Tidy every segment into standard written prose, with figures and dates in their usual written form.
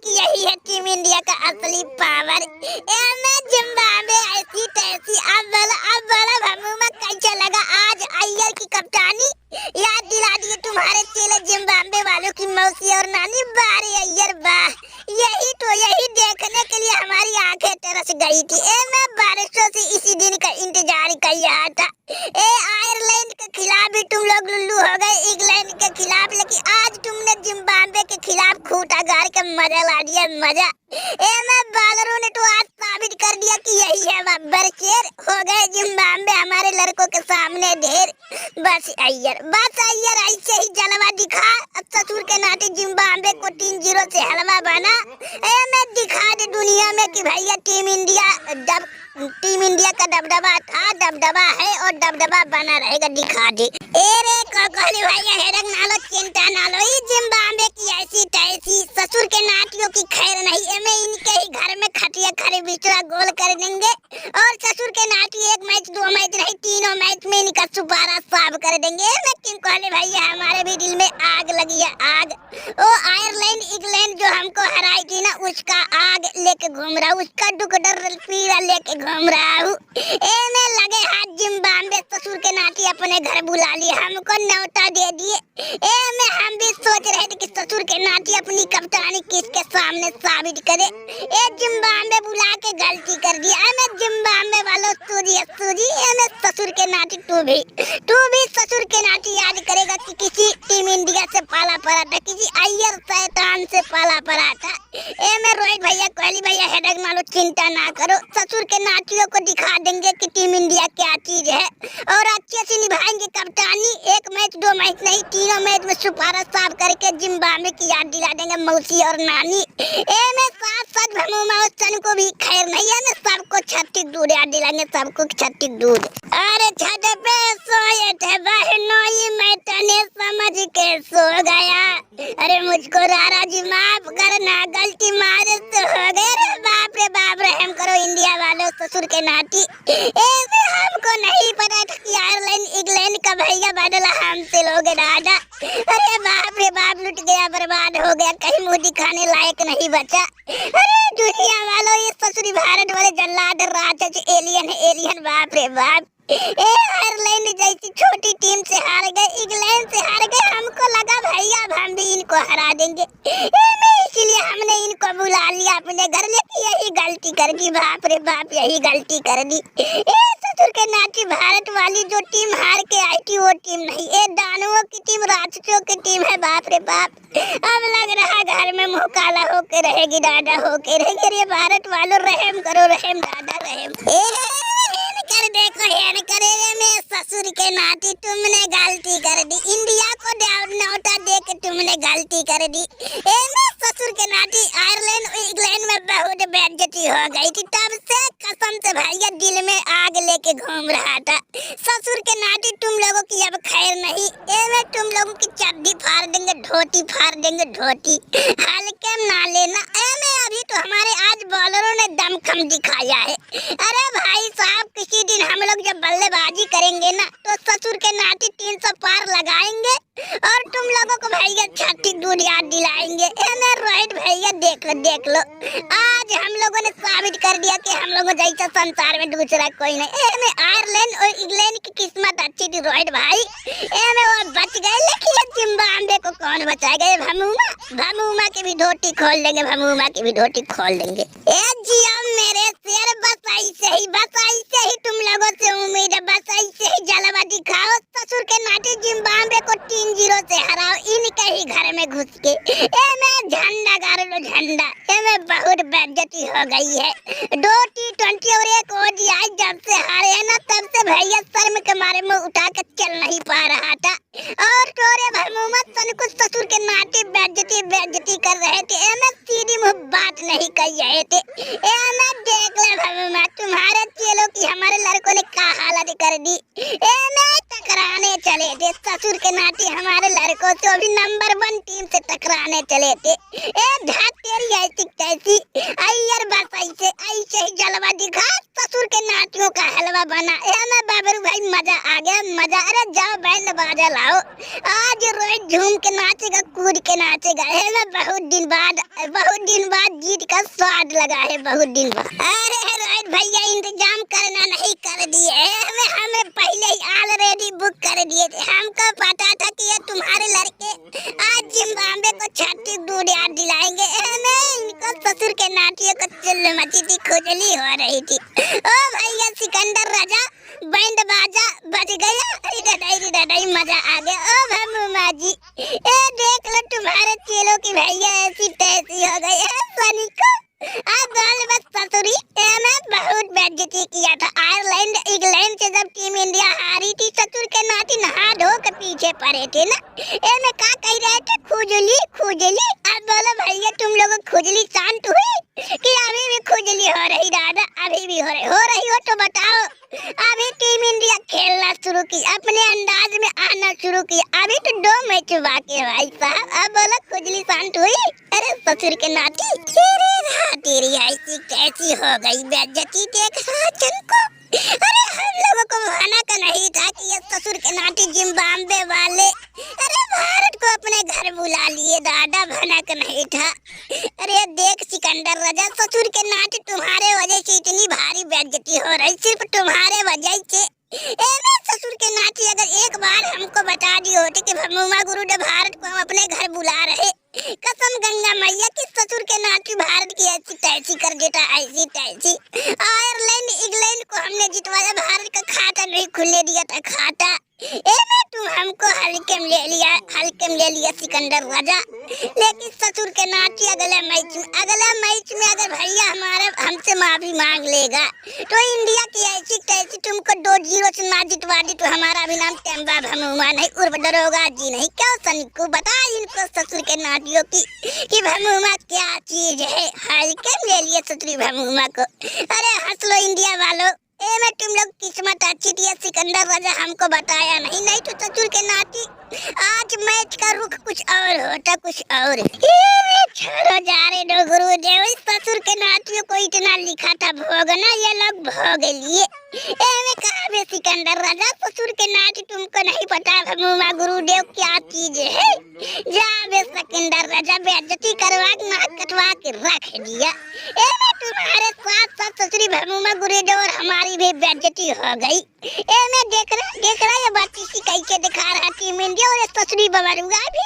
कि यही है टीम इंडिया का असली पावर। जिम्बाब्वे ऐसी तैसी। अब बोलो भमूमा कैसा लगा आज अय्यर की कप्तानी? याद दिला दिए तुम्हारे चेले जिम्बाब्वे वालों की मौसी और नानी। बारे अय्यर वाह, यही देखने के लिए हमारी आंखें तरस गई थी। मैं बारिशों से इसी दिन का इंतजार कर रहा था। आयरलैंड के खिलाफ भी तुम लोग लुल्लू हो गए, इंग्लैंड के खिलाफ, लेकिन आज तुमने जिम्बाब्वे के खिलाफ खूंटा गाड़ के मजा ला दिया, मजा। मैं बालरों ने तो आज साबित कर दिया कि यही है बब्बर शेर। हो गए जिम्बाब्वे हमारे लड़कों के सामने ढेर। बस अय्यर ऐसे ही जलवा दिखा। अब ससुर के नाते जिम्बाब्वे को 3-0 से हलवा बना। मैं दिखा दे दुनिया में कि भैया टीम इंडिया का दबदबा था, दबदबा है और दबदबा बना रहेगा। दिखा दे रे कोहली भैया, हेडक नालो चिंता नालो। ये जिम्बाब्वे की ऐसी तैसी ससुर के नाटियों की खैर नहीं। मैं इनके ही घर में खटिया खड़े बिचड़ा गोल कर देंगे और ससुर के नाटी 1 मैच 2 मैच नहीं 3 मैच में इनका सुपारा साफ कर देंगे। लेकिन कोहली भैया हमारे भी दिल में आग लगी है, आग। ओ आयरलैंड इंग्लैंड जो हमको हराई थी ना, उसका आग लेके घूम रहा हूँ, उसका दुख दर्द पीड़ा लेके घूम रहा हूँ। मैं लगे हाथ जिम्बाब्वे ससुर के नाती अपने घर बुला लिए, हमको न्योता दे दिए। हम भी सोच रहे थे कि ससुर के नाती अपनी कप्तानी किसके सामने साबित करे। जिम्बाब्वे बुला के गलती कर दी। मैं जिम्बाब्वे वालों सूजी मैं ससुर के नाती तू भी ससुर के नाती याद करेगा कि किसी टीम इंडिया से पाला पड़ा था, किसी अय्यर शैतान से पाला पड़ा था। मैं रोहित भैया कोहली भैया हेडक नालो चिंता ना करो, ससुर के नातियों को दिखा देंगे कि टीम इंडिया क्या चीज है और अच्छे से निभाएंगे कप्तानी। 1 मैच 2 मैच नहीं 3 मैच में सुपारा साफ करके जिम्बाब्वे की याद दिला देंगे मौसी और नानी। मैं साथ भमूमा और सन को भी खैर नहीं है। मैं सबको 36 दूध याद दिलाएंगे, सबको 36 दूध। अरे छत पे सोए थे बहनोई, मैं तने समझ के सो गया। अरे मुझको रारा जी माफ करना, गलती मारे से हो गए। रे बाप रहम करो इंडिया वालों ससुर के नाती। हमको नहीं पता था कि आयरलैंड इंग्लैंड का भैया बदला हमसे लोगे दादा। अरे बाप रे बाप, लुट गया, बर्बाद हो गया, कहीं मुंह दिखाने लायक नहीं बचा। अरे दुनिया वालों ये ससुरी भारत वाले जल्लाद राक्षस एलियन बाप रे बाप। आयरलैंड जैसी छोटी टीम से हार गए, इंग्लैंड से हार गए। हमको लगा भैया हम भी इनको हरा देंगे, इसलिए हमने इनको बुला लिया अपने घर, लेकिन यही गलती कर दी। बाप रे बाप, यही गलती कर दी। ससुर के नाती भारत वाली जो टीम हार के आई थी वो टीम नहीं, दानवों की टीम, राक्षसों की टीम है। बाप रे बाप, अब लग रहा घर में मुँह काला होके रहेगी, दादा होके रहेगी। अरे भारत वालों रहम करो, रहम दादा रहम। देखो हेन करे में ससुर के नाती तुमने गलती कर दी, इंडिया को न्योता दे के तुमने गलती कर दी। मैं ससुर के नाती आयरलैंड इंग्लैंड में बहुत बेइज्जती हो गई थी, तब से कसम से भैया दिल में आग लेके घूम रहा था। ससुर के नाती तुम लोगों की अब खैर नहीं। मैं तुम लोगों की चड्डी फाड़ देंगे, धोती फाड़ देंगे, धोती हल्के ना लेना। मैं अभी तो हमारे आज बॉलरों ने दमखम दिखाया है। अरे भाई साहब, किसी दिन हम लोग जब बल्लेबाजी करेंगे ना तो ससुर के नाती 300 पार लगाएंगे और तुम लोगों को भैया 36 दूध याद दिलाएंगे। मैं रोहित भैया देख लो आज हम लोगों ने साबित कर दिया कि हम लोगों जैसा संसार में दूसरा कोई नहीं। मैं आयरलैंड और इंग्लैंड की किस्मत अच्छी थी रोहित भाई, मैं वो बच गए, लेकिन जिम्बाब्वे को कौन बचाएगा? भमूमा की भी धोती खोल देंगे, भमूमा की भी धोती खोल देंगे। जिया मेरे शेर, बस ऐसे ही तुम लोगों से उम्मीद है, बस ऐसे ही जलवा दिखाओ, ससुर के नाते जिम्बाब्वे को 3-0 से हराओ इनके ही घर में घुस के। मैं झंडा गाड़ लो झंडा। में बहुत बेइज्जती हो गई है। 2 T20 और 1 ODI जब से हारे है ना, तब से भैया शर्म के मारे मुंह उठा के चल नहीं पा रहा था। और तोरे भमूमत सन कुछ ससुर के नाते बेइज्जती कर रहे थे। मैं सीधी मुँह बात नहीं कर रहे थे। मैं देख ले भमूमत, तुम्हारे चेलों की हमारे लड़कों ने क्या हालत कर दी। मैं टकराने चले थे ससुर के नाते हमारे लड़कों से, अभी नंबर 1 टीम से टकराने चले थे। तेरी ऐसी कैसी अय्यर बस ऐसे ही जलवा दिखा, ससुर के नातियों का हलवा बना। मैं बाबरू भाई मजा आ गया, मजा। अरे जाओ बैंड बाजा लाओ, आज रोहित झूम के नाचेगा, कूद के नाचेगा। मैं बहुत दिन बाद है, बहुत दिन बाद जीत का स्वाद लगा है, बहुत दिन बाद। अरे रोहित भैया इंतजाम करना नहीं कर दिए, हमें पहले ही ऑलरेडी बुक कर दिए थे। हमको पता था कि ये तुम्हारे लड़के आज जिम्बाब्वे को 36 दूर याद दिलाएंगे। इनको ससुर के नाटियों को चिल्ल मची थी, खुजली हो रही थी। ओ भैया सिकंदर राजा बैंड बाजा बज गया, रिडई मजा आ गया। ओ भमुमा जी ए देख लो तुम्हारे चेलों की भैया ऐसी तैसी हो गई है सनी को। अब बस ससुरी मैं बहुत बेइज्जती किया था। आयरलैंड इंग्लैंड से जब टीम इंडिया हारी थी, ससुर के नाती नहा धो के पीछे पड़े थे ना। मैं क्या कह रहे थे, खुजली खुजली। अब बोलो भैया तुम लोगों को खुजली शांत हुई कि अभी भी खुजली हो रही? दादा अभी भी हो रही हो तो बताओ। अभी टीम इंडिया खेलना शुरू की, अपने अंदाज में आना शुरू किया। अभी तो 2 मैच बाकी है भाई साहब। अब बोलो खुजली शांत हुई? अरे ससुर के नाती तेरी ऐसी कैसी हो गई बेइज्जती, देख राजन को। अरे हम लोगों को माना का नहीं था कि ये ससुर के नाती जिम्बाब्वे वाले अरे भारत को अपने घर बुला लिए, दादा भना का नहीं था। अरे देख सिकंदर राजा, ससुर के नाती तुम्हारे वजह से इतनी भारी बेइज्जती हो रही, सिर्फ तुम्हारे वजह से। मैं ससुर के नाती अगर एक बार हमको बता दी होती कि भमुमा गुरुदेव भारत को हम अपने घर बुला रहे, कसम गंगा मैया की ससुर के नाती भारत की ऐसी तैसी कर देता, ऐसी तैसी। आयरलैंड इंग्लैंड को हमने जितवाया, भारत का खाता नहीं खुलने दिया था खाता। मैं तुम हमको हल्के में ले लिया सिकंदर राजा। लेकिन ससुर के नाती अगले मैच में अगर भैया हमारे हमसे माफी मांग लेगा तो इंडिया की ऐसी तैसी तुमको 2-0 से ना जितवा दी तो हमारा भी नाम टेम्बा भमुमा नहीं, उर्फ दरोगा जी नहीं। क्यों सनी को बता इनको ससुर के नातियों की कि भमुमा क्या चीज है। हल्के में ले लिए ससुरी भमुमा को। अरे हंस लो इंडिया वालों, मैं तुम लोग किस्मत अच्छी थी, सिकंदर राजा हमको बताया नहीं तो ससुर के नाती आज मैच का रुख कुछ और होता, कुछ और। छोड़ो जा रे दो गुरुदेव, ससुर के नातियों को इतना लिखा था भोगना, ये लोग भोग लिए। मैं कहा बे सिकंदर राजा, ससुर के नाती तुमको नहीं पता भमुमा गुरुदेव क्या चीज है? जा बे सिकंदर राजा, बेइज्जती करवा के नाक कटवा के रख दिया। मैं तुम्हारे साथ ससुरी भमुमा गुरुदेव और हमारी भी बेइज्जती हो गई। मैं देख रहा ये बच्ची कैसे दिखा रहा टीम इंडिया और ससुरी बबरुआ भी।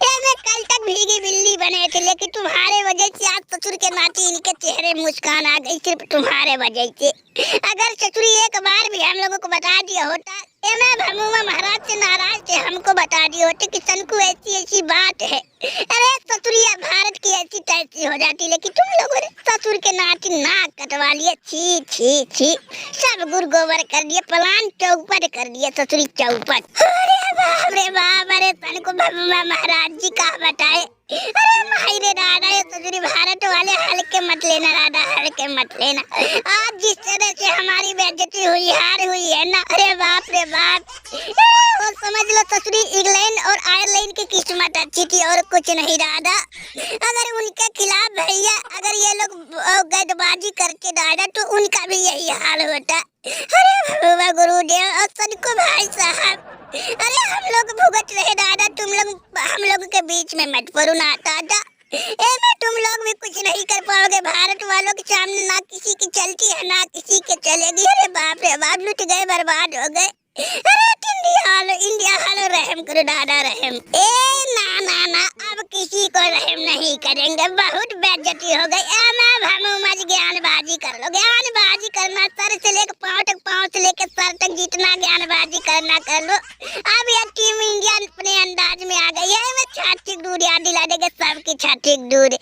मैं कल तक भीगी बिल्ली बने थे, लेकिन तुम्हारे वजह से आज ससुर के नाती इनके चेहरे मुस्कान आ गई, सिर्फ तुम्हारे वजह से। अगर ससुरी एक बार भी हम लोगों को बता दिया होता, मैं भमुमा महाराज से नाराज थे, हमको बता दिए होते कि सनकू ऐसी बात है, अरे ससुरिया भारत की ऐसी तैसी हो जाती। लेकिन तुम लोगों ने ससुर के नाती नाक कटवा लिए, छी छी छी, सब गुड़ गोबर कर दिए, प्लान चौपट कर दिए, ससुरी चौपट। अरे बाप रे सनकू भमुमा महाराज जी का बताए। अरे भाई रे दादा, ये ससुरी भारत वाले हल्के मत लेना दादा, हल्के मत लेना। आज जिस तरह से हमारी बेइज्जती हुई, हार हुई है ना, अरे बाप रे बाप। और समझ लो ससुरी इंग्लैंड और आयरलैंड की किस्मत अच्छी थी और कुछ नहीं दादा। अगर उनके खिलाफ भैया अगर ये लोग गैदबाजी करते दादा तो उनका भी यही हाल होता। अरे भगवान गुरुदेव और सनको भाई साहब, अरे हम लोग भुगत रहे दादा, तुम लोग हम लोग के बीच में मत पड़ो ना दादा। मैं तुम लोग भी कुछ नहीं कर पाओगे, भारत वालों के सामने ना किसी की चलती है ना किसी के चलेगी। अरे बाप रे बाप, लुट गए, बर्बाद हो गए। अरे इंडिया हालो रहम करो दादा, रहम। ना अब किसी को रहम नहीं करेंगे, बहुत बेइज्जती हो गई। मैं भमुमा जी ज्ञानबाजी कर लो, ज्ञानबाजी करना सर से लेकर पाँव तक, पाँव से लेकर सर तक, जितना ज्ञानबाजी करना कर लो। अब ये टीम इंडिया अपने अंदाज में आ गई है, मैं 36 दूर याद दिला देंगे सबकी 36 दूर।